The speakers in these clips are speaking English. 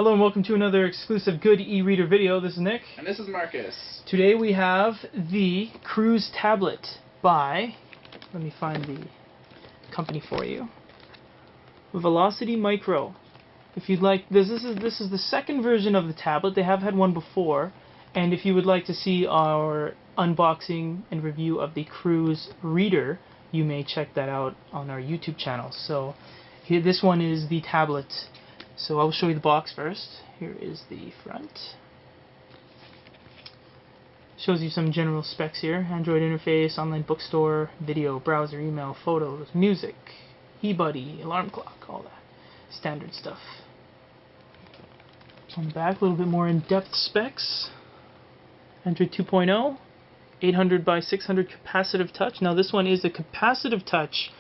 Hello and welcome to another exclusive Good e-reader video. This is Nick. And this is Marcus. Today we have the Cruz tablet by, let me find the company for you, Velocity Micro. If you'd like, this is the second version of the tablet. They have had one before, and if you would like to see our unboxing and review of the Cruz Reader, you may check that out on our YouTube channel. So here, this one is the tablet. So I'll show you the box first. Here is the front. Shows you some general specs here. Android interface, online bookstore, video, browser, email, photos, music, eBuddy, alarm clock, all that standard stuff. On the back, a little bit more in-depth specs. Android 2.0, 800 by 600 capacitive touch. Now this one is a capacitive touch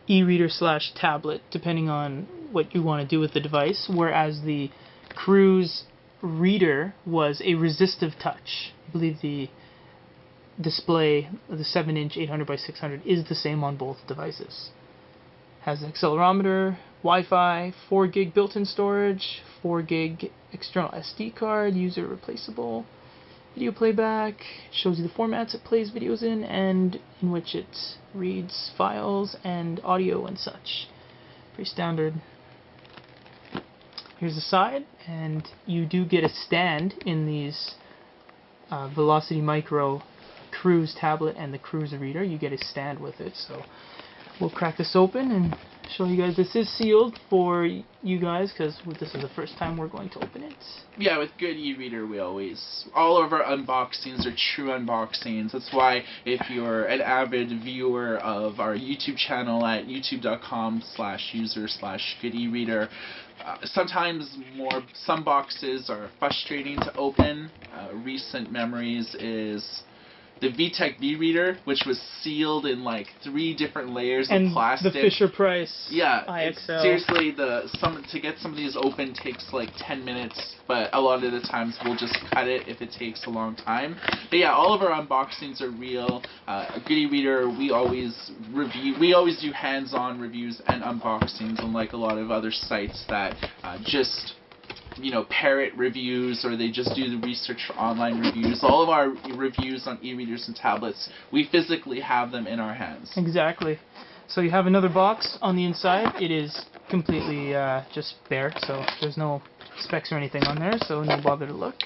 e-reader / tablet, depending on what you want to do with the device, whereas the Cruz Reader was a resistive touch. I believe the display of the 7-inch 800 by 600 is the same on both devices. Has an accelerometer, Wi-Fi, 4 gig built-in storage, 4 gig external SD card, user replaceable, video playback, shows you the formats it plays videos in and in which it reads files and audio and such. Pretty standard. Here's the side, and you do get a stand in these Velocity Micro Cruz tablet and the Cruz Reader. You get a stand with it, so we'll crack this open and show you guys. This is sealed for you guys because this is the first time we're going to open it. Yeah, with Good e-reader, all of our unboxings are true unboxings. That's why if you're an avid viewer of our YouTube channel at youtube.com/user/Good e-reader, sometimes some boxes are frustrating to open. Recent memories is the VTech V-Reader, which was sealed in like 3 different layers of plastic. And the Fisher-Price IXL. Seriously, to get some of these open takes like 10 minutes, but a lot of the times we'll just cut it if it takes a long time. But yeah, all of our unboxings are real. Good e-reader, we always do hands-on reviews and unboxings, unlike a lot of other sites that just parrot reviews, or they just do the research for online reviews. All of our reviews on e-readers and tablets, we physically have them in our hands. Exactly. So you have another box on the inside. It is completely just bare, so there's no specs or anything on there, so no bother to look.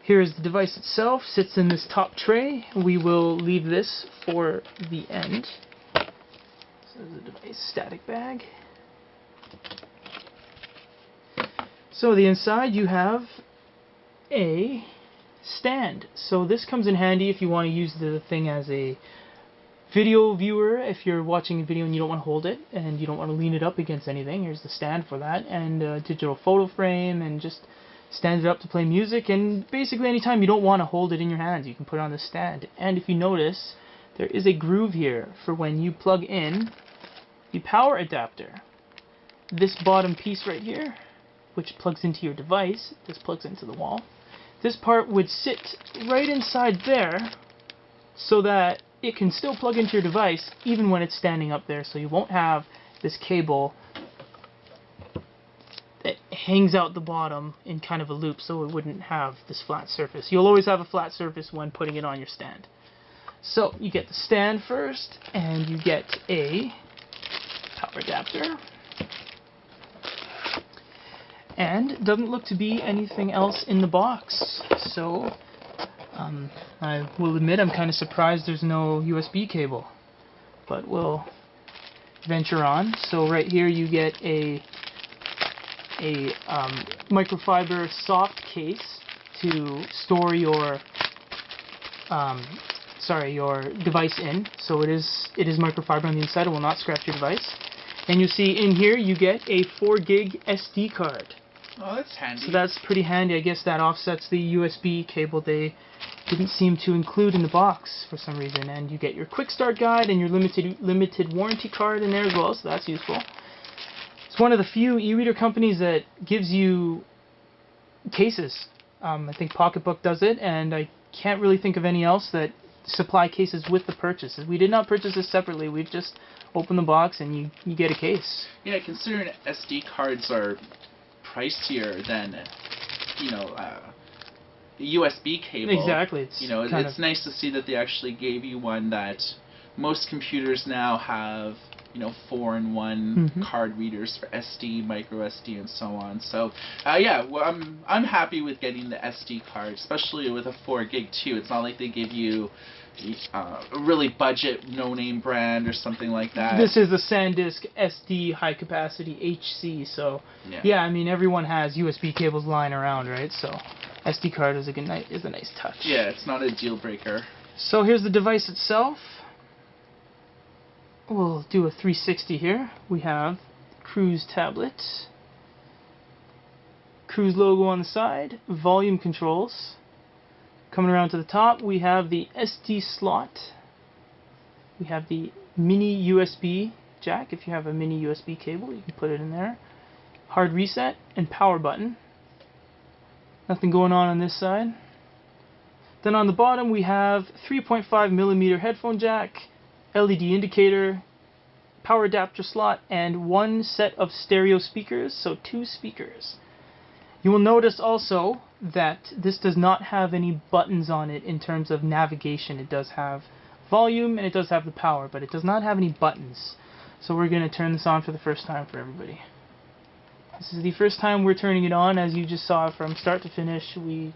Here is the device itself. Sits in this top tray. We will leave this for the end. So the device static bag. So the inside you have a stand. So this comes in handy if you want to use the thing as a video viewer. If you're watching a video and you don't want to hold it and you don't want to lean it up against anything, here's the stand for that, and a digital photo frame, and just stand it up to play music. And basically anytime you don't want to hold it in your hands, you can put it on the stand. And if you notice, there is a groove here for when you plug in the power adapter. This bottom piece right here, which plugs into your device, this plugs into the wall. This part would sit right inside there so that it can still plug into your device even when it's standing up there, so you won't have this cable that hangs out the bottom in kind of a loop, so it wouldn't have this flat surface. You'll always have a flat surface when putting it on your stand. So you get the stand first, and you get a power adapter. And it doesn't look to be anything else in the box. So I will admit I'm kind of surprised there's no USB cable. But we'll venture on. So right here you get a microfiber soft case to store your device in. So it is microfiber on the inside. It will not scratch your device. And you see in here you get a 4 gig SD card. Oh, that's handy. So that's pretty handy. I guess that offsets the USB cable they didn't seem to include in the box for some reason. And you get your quick start guide and your limited warranty card in there as well, so that's useful. It's one of the few e-reader companies that gives you cases. I think Pocketbook does it, and I can't really think of any else that supply cases with the purchases. We did not purchase this separately. We've just opened the box and you get a case. Yeah, considering SD cards are pricier than, you know, USB cable. Exactly. It's, you know, it's nice to see that they actually gave you one that most computers now have, you know, 4-in-1 card readers for SD, micro SD, and so on. So, yeah, well, I'm happy with getting the SD card, especially with a 4 gig too. It's not like they give you a really budget no-name brand or something like that. This is the SanDisk SD high capacity HC. So, yeah, I mean everyone has USB cables lying around, right? So, SD card is a nice touch. Yeah, it's not a deal breaker. So here's the device itself. We'll do a 360 here. We have Cruz tablet, Cruz logo on the side, volume controls. Coming around to the top, we have the SD slot. We have the mini USB jack. If you have a mini USB cable, you can put it in there. Hard reset and power button. Nothing going on this side. Then on the bottom, we have 3.5mm headphone jack, LED indicator, power adapter slot, and one set of stereo speakers, so 2 speakers. You will notice also that this does not have any buttons on it in terms of navigation. It does have volume and it does have the power, but it does not have any buttons. So we're going to turn this on for the first time for everybody. This is the first time we're turning it on. As you just saw from start to finish, we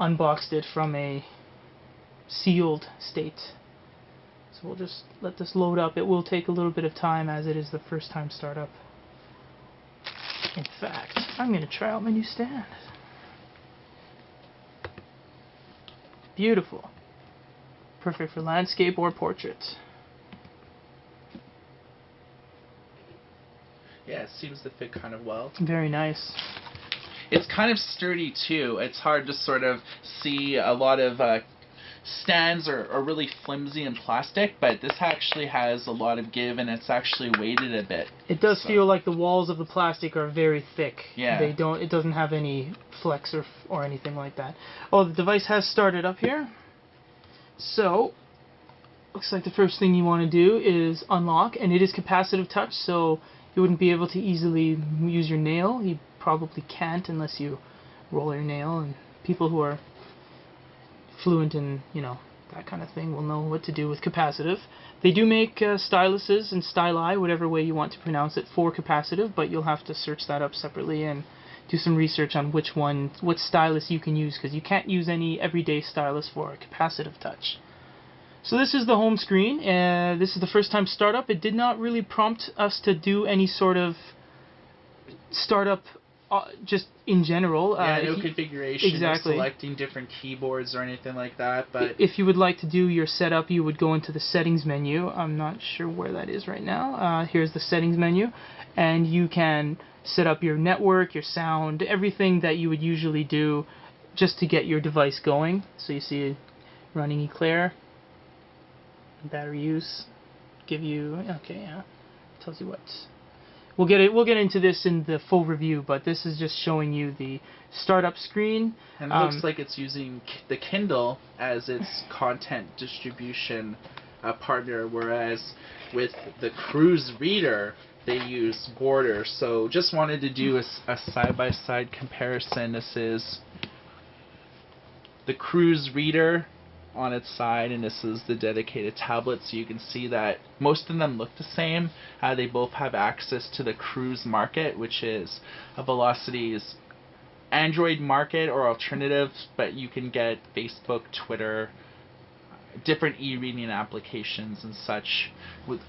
unboxed it from a sealed state. So we'll just let this load up. It will take a little bit of time as it is the first time startup. In fact, I'm going to try out my new stand. Beautiful. Perfect for landscape or portrait. Yeah, it seems to fit kind of well. Very nice. It's kind of sturdy too. It's hard to sort of see. A lot of stands are really flimsy and plastic, but this actually has a lot of give, and it's actually weighted a bit. It does feel like the walls of the plastic are very thick. Yeah. It doesn't have any flex or anything like that. Oh, the device has started up here. So, looks like the first thing you want to do is unlock, and it is capacitive touch, so you wouldn't be able to easily use your nail. You probably can't unless you roll your nail, and people who are fluent in, you know, that kind of thing will know what to do with capacitive. They do make styluses and styli, whatever way you want to pronounce it, for capacitive, but you'll have to search that up separately and do some research on what stylus you can use, because you can't use any everyday stylus for a capacitive touch. So this is the home screen. This is the first time startup. It did not really prompt us to do any sort of startup just in general. Yeah, no configuration, exactly. No selecting different keyboards or anything like that. But if you would like to do your setup, you would go into the settings menu. I'm not sure where that is right now. Here's the settings menu, and you can set up your network, your sound, everything that you would usually do just to get your device going. So you see running Eclair, battery use, give you, okay, yeah, tells you what. We'll get into this in the full review, but this is just showing you the startup screen. And it looks like it's using the Kindle as its content distribution partner, whereas with the Cruz reader, they use Border. So just wanted to do a side-by-side comparison. This is the Cruz reader on its side, and this is the dedicated tablet, so you can see that most of them look the same. They both have access to the Cruz market, which is a Velocity's Android market or alternative, but you can get Facebook, Twitter, different e-reading applications and such. With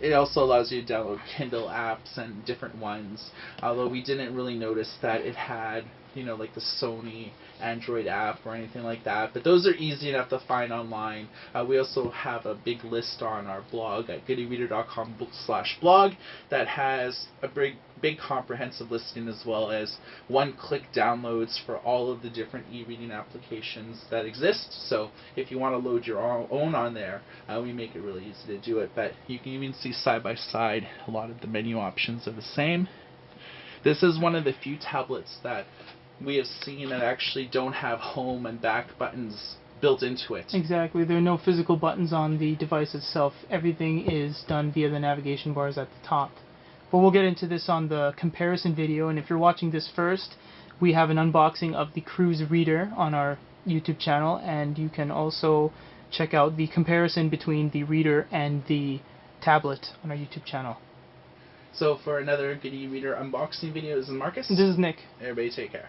it also allows you to download Kindle apps and different ones, although we didn't really notice that it had, you know, like the Sony Android app or anything like that, but those are easy enough to find online. We also have a big list on our blog at goodyreader.com/blog that has a big comprehensive listing, as well as one-click downloads for all of the different e-reading applications that exist. So if you want to load your own on there, we make it really easy to do it. But you can even see side by side a lot of the menu options are the same. This is one of the few tablets that we have seen that actually don't have home and back buttons built into it. Exactly. There are no physical buttons on the device itself. Everything is done via the navigation bars at the top. But we'll get into this on the comparison video, and if you're watching this first, we have an unboxing of the Cruz reader on our YouTube channel, and you can also check out the comparison between the reader and the tablet on our YouTube channel. So for another Good e-Reader unboxing video, this is Marcus. This is Nick. Everybody take care.